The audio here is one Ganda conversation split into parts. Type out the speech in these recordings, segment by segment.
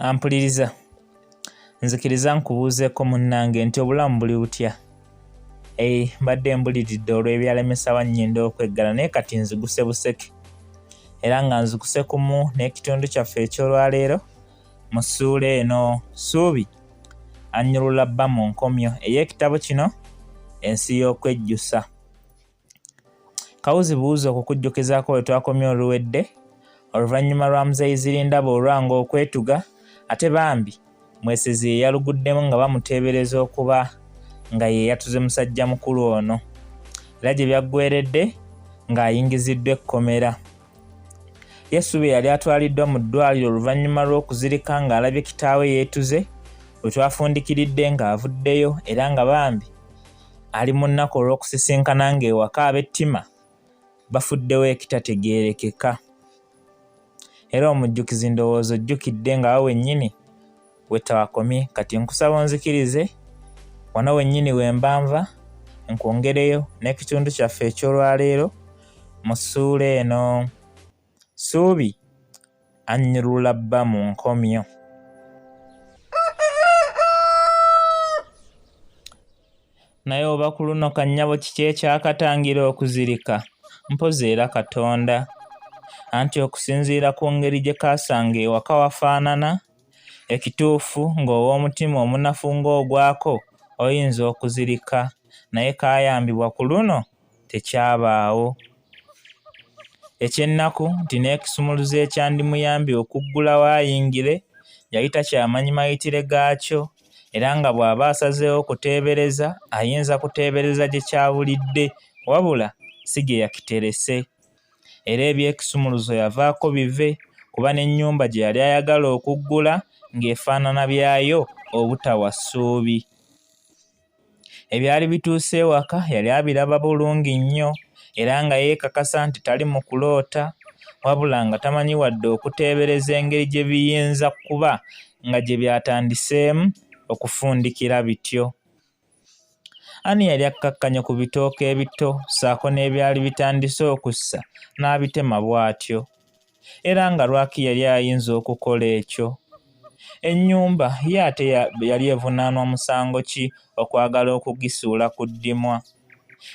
Ampuliriza, nzikiriza nkubuuzeeko munnange nti obulamu buli butya? Mbadde mbuliridde olw'ebyalemesa Wannyinde okweggala naye kati nziguse buseke. Era nga nziguse kumu n'ekitundu kyaffe eky'olwaleero mu ssuula eno Ssuubi annyulula bba mu nkomyo ey'ekitabo kino Ensi y'Okwejjusa. Kawuzi buuzi okukujjukizaako we twakomye oluwedde oluvannyuma lwa Muzeeyi Zirindaba olwanga okwetuga ate bambi Mwesizi ye yaluguddemu nga bamuteebereza okuba nga ye yatuze musajja mukulu ono. Era gye byaggweeredde ng'ayingiziddwa ekkomera. Ssuubi yali atwaliddwa mu ddwaliro oluvannyuma lw'okuzirika ng'alabye kitaawe yeetuze we twafundikiridde ng'avuddeyo era nga bambi ali mu nnaku olw'okusisinkana ng'ewaka ab'ettima bafuddewo ekitategeerekeka. Era omujjukizi ndowooza ojjukidde nga we wennyini we tawakomye. Kati nkusaba onzikirize wano wennyini we mbanva nkwongereyo n'ekitundu kyaffe eky'olwaleero mu ssuula eno Ssuubi annyulula bba mu nkomyo. Naye oba ku luno kannyabo kiki ekyakatangira okuzirika? Mpozi era Katonda. Anti okusinziira ku ngeri gye kaasanga ewaka wafaanana, ekituufu ng'ow'omutima omunafu ng'ogwako oyinza okuzirika, naye kaayambibwa ku luno tekyabaawo. Eky'ennaku nti n'ekisumuluzo ekyandimuyambye okuggulawo ayingire yali takyamanyi mayitire gaakyo, era nga bw'aba asazeewo kuteebereza ayinza kuteebereza gye kyabulidde wabula si gye yakiterese. Era eby'ekisumuluzo yavaako bive kuba n'ennyumba gye yali ayagala okuggula ng'efaanana byayo obutawa ssuubi. Ebyali bituuse ewaka yali abiraba bulungi nnyo era nga yeekakasa nti tali mu kuloota wabula nga tamanyi wadde okuteebereza engeri gye biyinza kuba nga gye byatandiseemu okufundikira bityo. Ani yali akkakkanye ku bitooke ebito ssaako n'ebyali bitandise okussa n'abitema bw'atyo. Era nga lwaki yali ayinza okukola ekyo? Ennyumba ye ate yali evunaanwa musango ki okwagala okugisuula ku ddimwa?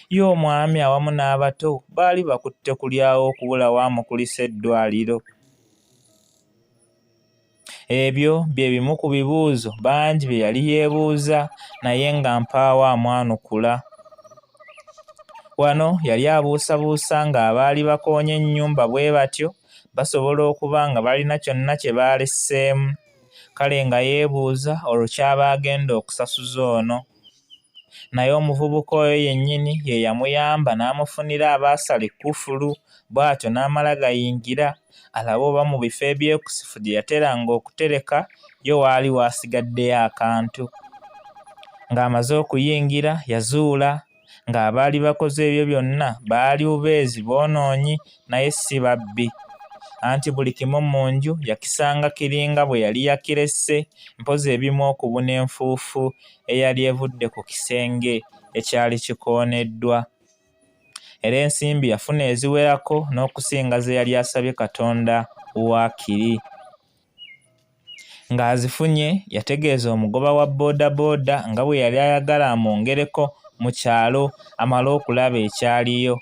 Ye omwami awamu n'abato baali bakutte kulyawo okubula waamukulisa eddwaliro. Ebyo bye bimu ku bibuuzo bangi bye yali yeebuuza naye nga mpaawo amwanukula. Wano yali abuusabuusa ng'abaali bakoonye ennyumba bwe batyo basobola okuba nga balina kyonna kye baalesseemu. Kale nga yeebuuza olwo kyaba agenda okusasuza ono. Naye omuvubuka oyo yennyini ye yamuyamba n'amufunira abaasala ekkufulu bw'atyo n'amala gayingira alabe oba mu bifo ebyekusifu gye yateranga okutereka yo waali waasigaddeyo akantu. Ng'amaze okuyingira yazuula ng'abaali bakoze ebyo byonna baali bubeezi boonoonyi naye si babbi. Anti buli kimu mu nju yakisanga kiringa bwe yali yakiresse, mpozi ebimu okubuna enfuufu eyali evudde ku kisenge ekyali kikooneddwa. Era ensimbi yafuna eziwerako n'okusinga ze yali asabye Katonda waakiri. Ng'azifunye yategeeza omugoba wa boodabooda nga bwe yali ayagala amwongereko mu kyalo amale okulaba ekyaliyo.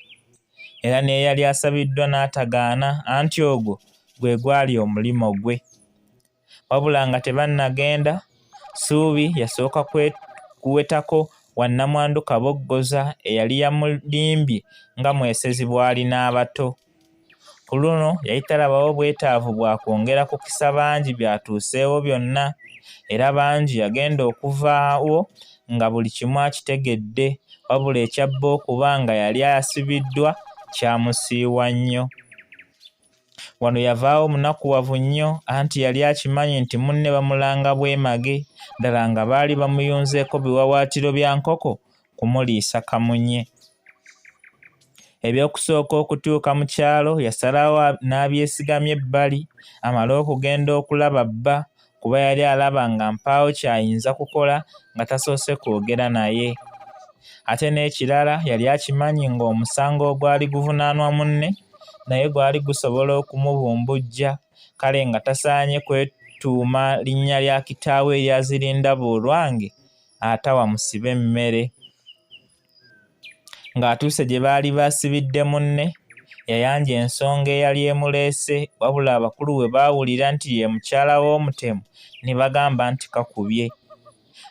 Era naye yali asabiddwa n'atagaana anti ogwo gwe gwali omulimo gwe. Wabula nga tebannagenda, Ssuubi yasooka kuwetako wannamwandu Kaboggoza eyali yamulimbye nga mwesezi bw'ali n'abato. Ku luno yali talabawo bwetaavu bwa kwongera kukisa bangi byatuuseewo byonna, era bangi yagenda okuvaawo nga buli kimu akitegedde wabula ekyabba okuba nga yali asibiddwa kyamusiiwa nnyo. Wano yavaawo munakuwavu nnyo anti yali akimanyi nti munne bamulanga bwemage ddala nga baali bamuyunzeeko biwawaatiro bya nkoko kumuliisa kamunye. Ebyokusooka okutuuka mu kyalo yasalawo n'abyesigamya ebbali amale okugenda okulaba bba kuba yali alaba nga mpaawo kyayinza kukola nga tasoose kwogera naye. Ate n'ekirala yali akimanyi ng'omusango ogwali guvunaanwa munne naye gwali gusobola okumubumbujja, kale nga tasaanye tuuma linnya lya kitaawe eryazirinda Buulwange atawa musibe emmere. Ng'atuuse gye baali basibidde munne yayanja ensonga eyali emuleese, wabula abakulu bwe baawulira nti ye mukyala w'omutemu ne bagamba nti kakubye.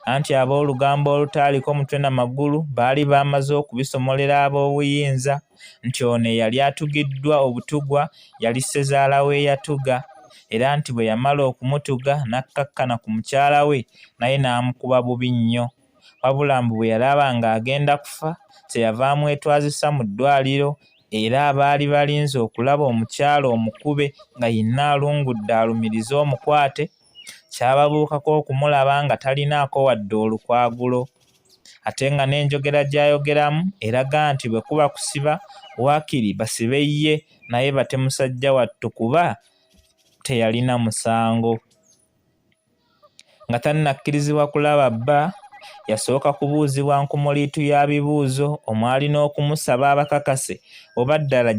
Anti ab'olugamba olutaaliko mutwe na magulu baali bamaze okubisomolera ab'obuyinza nti ono eyali atugiddwa obutugwa yali ssezaala we yatuga, era nti bwe yamala okumutuga n'akkakkana ku mukyala we naye n'amukuba bubi nnyo. Wabula mbu bwe yalaba ng'agenda kufa kyeyava amwetwazisa mu ddwaliro, era abaali balinze okulaba omukyala omukube nga yenna alungudde alumirize omukwate, kyababuukako okumulaba nga talinaako wadde olukwagulo. Ate nga n'enjogera gy'ayogeramu eraga nti bwe kuba kusiba waakiri basibe ye naye bate musajja wattu kuba teyalina musango. Nga tannakkirizibwa kulaba bba, yasooka kubuuzibwa nkumuliitu ya bibuuzo omwali n'okumusaba abakakase oba ddala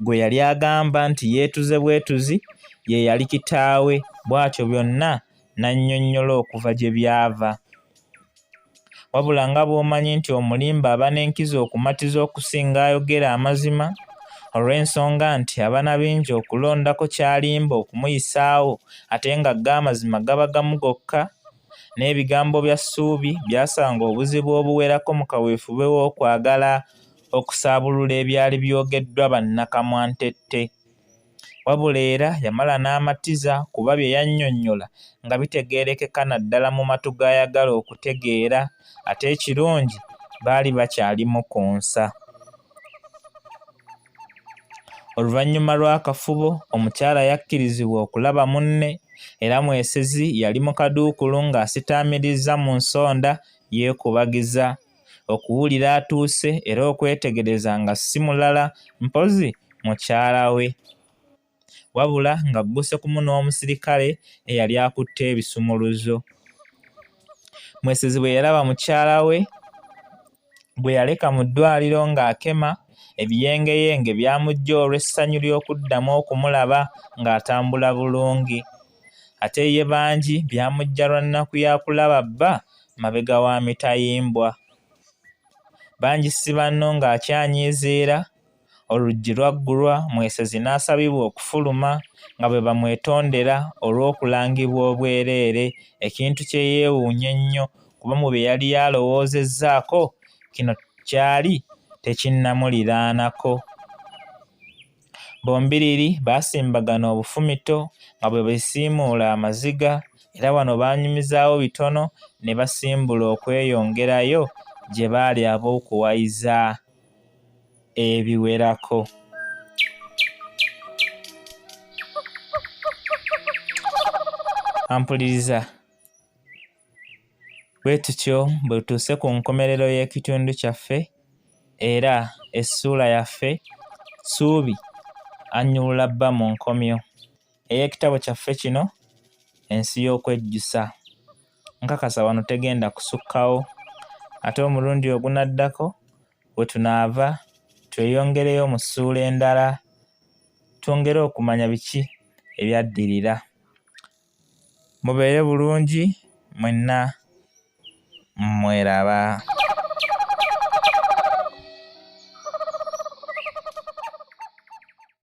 gwe yali agamba nti yeetuze bwetuzi ye yali kitaawe. Bw'atyo byonna n'annyonnyola okuva gye byava. Wabula nga bw'omanyi nti omulimba aba n'enkizo okumatiza okusinga ayogera amazima, olw'ensonga nti abana bingi okulondako ky'alimba okumuyisaawo ate nga g'amazima gaba gamu gokka, n'ebigambo bya ssuubi byasanga obuzibu obuwerako mu kaweefube w'okwagala okusaabulula ebyali byogeddwa bannakamwantette. Wabula era yamala n'amatiza kuba bye yannyonnyola nga bitegeerekeka naddala mu matu g'ayagala okutegeera, ate ekirungi baali bakyalimu ku nsa. Oluvannyuma lw'akafubo omukyala yakkirizibwa okulaba munne, era mwesezi yali mu kaduukulu ng'asitaamiriza mu nsonda yeekubagiza okuwulira atuuse era okwetegereza nga si mulala mpozi mukyala we, wabula ng'agguse kumu n'omusirikale eyali akutte ebisumuluzo. Mwesezi bwe yalaba mukyala we gwe yaleka mu ddwaliro ng'akema, ebiyengeyenge byamujja olw'essanyu ly'okuddamu okumulaba ng'atambula bulungi. Ate ye bangi byamujja lwa nnaku ya kulaba bba mabega wa mitayimbwa. Bangi si banno ng'akyanyiiziira, oluggi lwaggulwa, mwesezi n'asabibwa okufuluma nga bwe bamwetondera olw'okulangibwa obwereere, ekintu kye yeewuunya ennyo kuba mu bye yali yalowoozezzaako kino kyali tekinnamuliraanako. Bombiriri baasimbagana obufumito nga bwe besiimuula amaziga, era wano baanyumizaawo bitono ne basimbula okweyongerayo gye baali ab'okuwayiza ebiwerako. Ampuliriza, bwe tutyo bwe tutuuse ku nkomerero y'ekitundu kyaffe, era essuula yaffe Ssuubi annyulula bba mu nkomyo ey'ekitabo kyaffe kino Ensi y'Okwejjusa. Nkakasa wano tegenda kusukkawo, ate omulundi ogunaddako bwe tunaava tweyongereyo mu ssuula endala twongere okumanya biki ebyaddirira. Mubeere bulungi mwenna, mweraba.